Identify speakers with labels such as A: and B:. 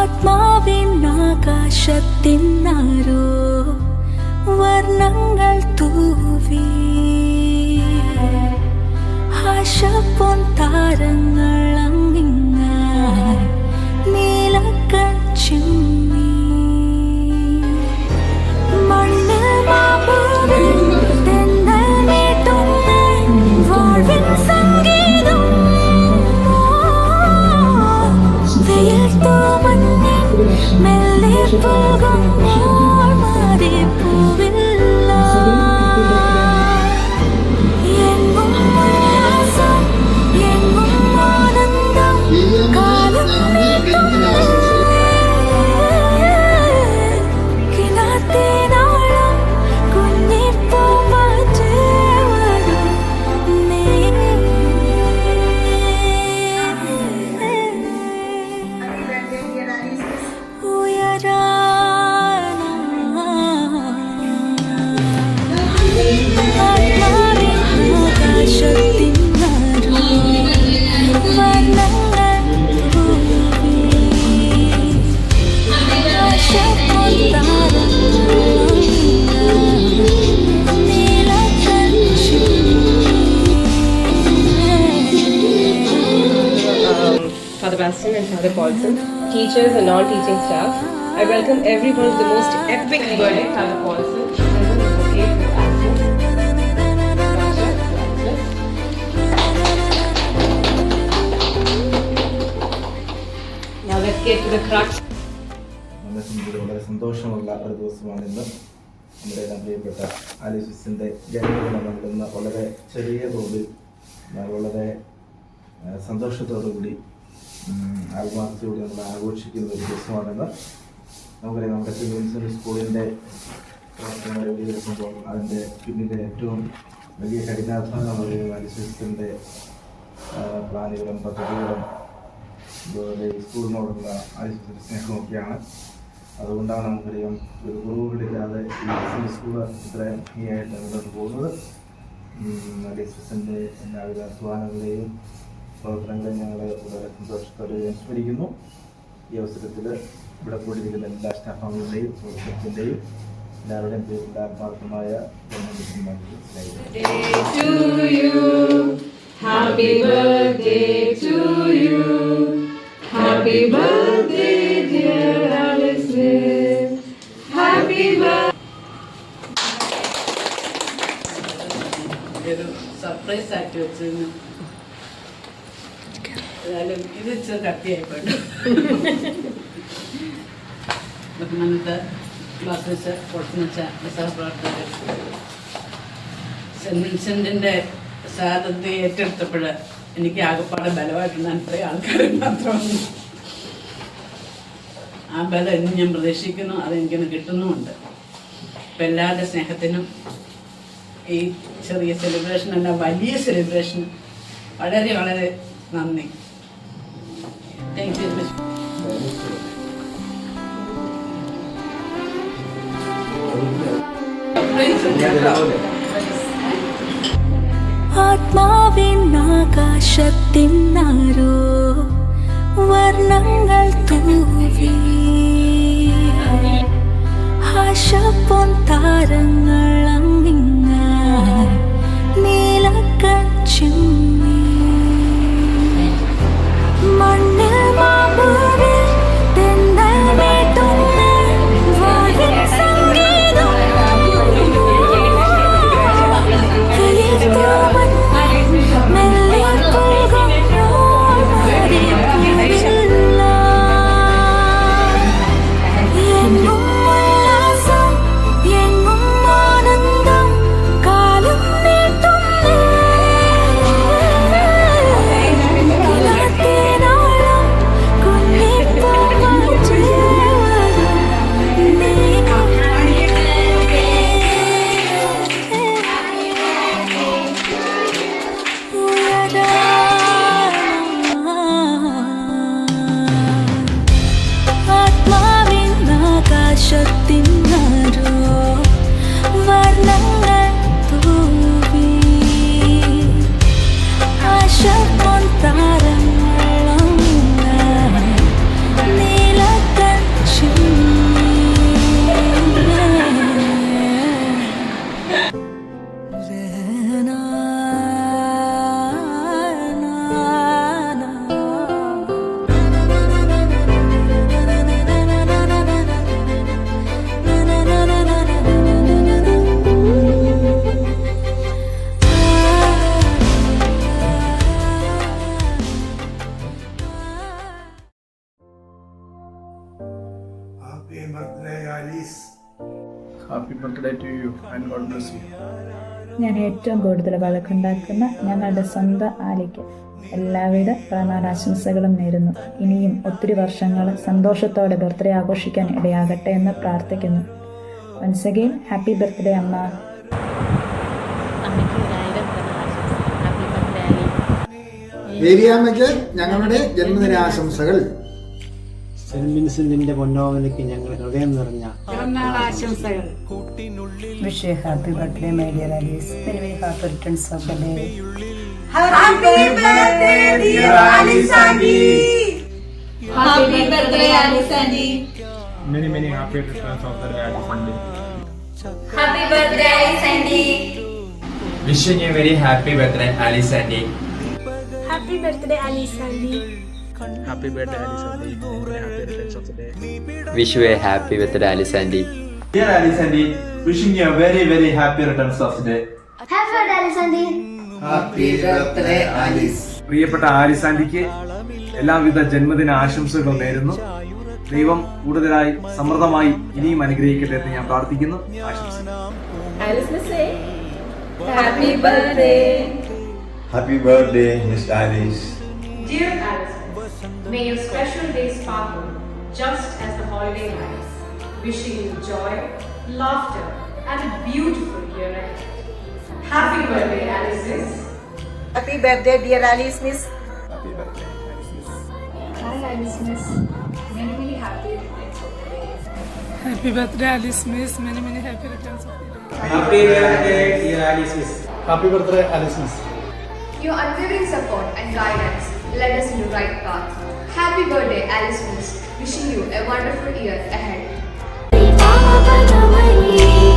A: ആത്മാവിനാകാശത്തിനാരോ വർണ്ണങ്ങൾ തൂവി ആശപ്പൊൻ താരങ്ങൾ അങ്ങിങ്ങായി നീലക്കൺ ചിമ്മി മണ്ണിൽ മാപ്പുവിൽ തെന്നൽ മീട്ടുന്ന വാഴ്വിൻ സംഗീതം വെയിൽ തൂമഞ്ഞിൽ മെല്ലെ പോകും മാറിപ്പൂവില്ല എങ്ങും ഉല്ലാസം എങ്ങും ആനന്ദം കാലം നീട്ടുന്ന കിനാത്തിനാളം കുഞ്ഞിപ്പൂമ്പാറ്റേ വരും നീ
B: Father Bastian and Father Paulson, teachers and non-teaching staff. I welcome everyone to the most epic birthday, Father Paulson. Now let's get to the crux.
C: വളരെ സന്തോഷമുള്ള ഒരു ദിവസമാണിന്ന്. നമ്മുടെ പ്രിയപ്പെട്ട ആലിസിന്റെ ജന്മദിനം നമ്മളിന്ന് വളരെ ചെറിയ തോതിൽ വളരെ സന്തോഷത്തോടുകൂടി ആത്മാർത്ഥതയോടെ നമ്മൾ ആഘോഷിക്കുന്ന ഒരു ദിവസമാണെന്ന് നമുക്കറിയാം. നമ്മുടെ സെൻറ് സ്കൂളിൻ്റെ പ്രവർത്തനങ്ങൾ വിലയിരുത്തുമ്പോൾ അതിൻ്റെ പിന്നിലെ ഏറ്റവും വലിയ കഠിനാധ്വാനം പറയുന്നത് ആലിസിന്റെ പ്ലാനുകളും പദ്ധതികളും അതുപോലെ സ്കൂളിനോടുള്ള ആലിസിന്റെ സ്നേഹമൊക്കെയാണ്. അതുകൊണ്ടാണ് നമുക്കറിയാം ഒരു കുറവുകളില്ലാതെ ഈ സ്കൂൾ ഇത്രയും ഭംഗിയായിട്ട് മുന്നോട്ട് പോകുന്നത്. ആലിസിന്റെ എല്ലാവിധ അധ്വാനങ്ങളെയും പ്രവർത്തനങ്ങളെ ഞങ്ങൾ വളരെ സന്തോഷത്തോടെ അനുസ്മരിക്കുന്നു. ഈ അവസരത്തിൽ ഇവിടെ കൂടിയിരിക്കുന്ന എല്ലാ സ്റ്റാഫുകളുടെയും സുഹൃത്തുക്കളുടെയും എല്ലാവരുടെയും പേരിൽ ആത്മാർത്ഥമായ
D: സർപ്രൈസ് ആക്കി വെച്ചിരുന്നു. ഏതായാലും ഇത് ഇച്ചിരി കട്ടിയായിപ്പോണ്ട്. ബഹുമാനത്തെ ക്ലാസ് വെച്ച പൊട്ടുവെച്ച സഹപ്രവർത്തകർ സെൻറ് വിൻസെന്റിന്റെ സാധനത്തെ ഏറ്റെടുത്തപ്പോൾ എനിക്ക് ആകെപ്പാടെ ബലമായിട്ടുള്ള അത്രയും ആൾക്കാർ മാത്രമാണ്. ആ ബലം ഇന്ന് ഞാൻ പ്രതീക്ഷിക്കുന്നു, അതെനിക്കൊന്ന് കിട്ടുന്നുമുണ്ട്. അപ്പം എല്ലാവരുടെ സ്നേഹത്തിനും ഈ ചെറിയ സെലിബ്രേഷൻ അല്ല വലിയ സെലിബ്രേഷൻ വളരെ വളരെ നന്ദി. Thank you.
A: ആത്മാവിനാകാശത്തിനാരോ വർണ്ണങ്ങൾ തൂവി ആശപ്പൊൻ താരങ്ങൾ അങ്ങിങ്ങായി നീലക്കൺ ചിമ്മി മണ്ണിൽ മാപ്പുവിൽ തെന്നൽ മീട്ടുന്ന വാഴ്വിൻ സംഗീതം വെയിൽ തൂമഞ്ഞിൽ മെല്ലെ പോകും മാറിപ്പൂവില്ല എങ്ങും ഉല്ലാസം എങ്ങും
E: birthday to you and God bless you.
F: ഞാൻ ഏറ്റവും കൂടുതൽ വഴക്കുണ്ടാക്കുന്ന ഞങ്ങളുടെ സ്വന്തം ആലിക്ക് എല്ലാവിധ പിറന്നാളാശംസകളും നേരുന്നു. ഇനിയും ഒത്തിരി വർഷങ്ങൾ സന്തോഷത്തോടെ ബർത്ത്ഡേ ആഘോഷിക്കാൻ ഇടയാകട്ടെ എന്ന് പ്രാർത്ഥിക്കുന്നു. വൺസ് അഗെയിൻ ഹാപ്പി ബർത്ത്ഡേ അമ്മ.
G: മേരിയാമ്മയ്ക്ക് ഞങ്ങളുടെ ജന്മദിനാശംസകൾ.
H: സെന്റ് വിൻസെന്റിന്റെ പൊന്നോമനയ്ക്ക് ഞങ്ങൾ ഹൃദയം നിറഞ്ഞ
D: പിറന്നാളാശംസകൾ.
I: Wish you happy birthday, my dear Alice. Many, many happy returns of the day.
D: Happy birthday, dear Alice Aunty. Happy birthday, Alice Aunty.
E: Many, many happy returns of the day, Alice Aunty.
A: Happy birthday, Alice Aunty.
J: Wishing you very happy birthday, Alice Aunty.
A: Happy birthday, Alice Aunty.
E: Happy birthday, Alice Aunty. Many happy returns of the day.
J: Wish you a happy birthday, Alice Aunty.
C: Dear Alice Aunty, wishing you a very, very happy returns of the day.
A: Happy birthday, Alice Aunty.
G: Happy birthday Alice.
C: പ്രിയപ്പെട്ട Alice ആന്റിക്ക് എല്ലാവിധ ജന്മദിന ആശംസകൾ നേരുന്നു. ദൈവം കൂടുതലായി സമൃദ്ധമായി ഇനിയും അനുഗ്രഹിക്കട്ടെ എന്ന് ഞാൻ പ്രാർത്ഥിക്കുന്നു, ആശംസിക്കുന്നു.
B: Alice will say, Happy birthday.
K: Happy birthday, Miss Alice.
L: Dear Alice, may your special day sparkle just as the holiday lights. Wishing you joy, laughter, and a beautiful year ahead. Happy birthday, Alice Miss.
I: Happy birthday, dear Alice Miss.
E: Happy birthday, Alice Miss.
L: Hi, Alice Miss. Many, many happy returns of the day.
I: Happy birthday, Alice Miss. Many, many happy returns of the day.
H: Happy birthday, dear Alice Miss.
G: Happy birthday, Alice Miss.
L: Your unwavering support and guidance led us in the right path. Happy birthday, Alice Miss. Wishing you a wonderful year ahead.
A: Mama, Mama, Mama,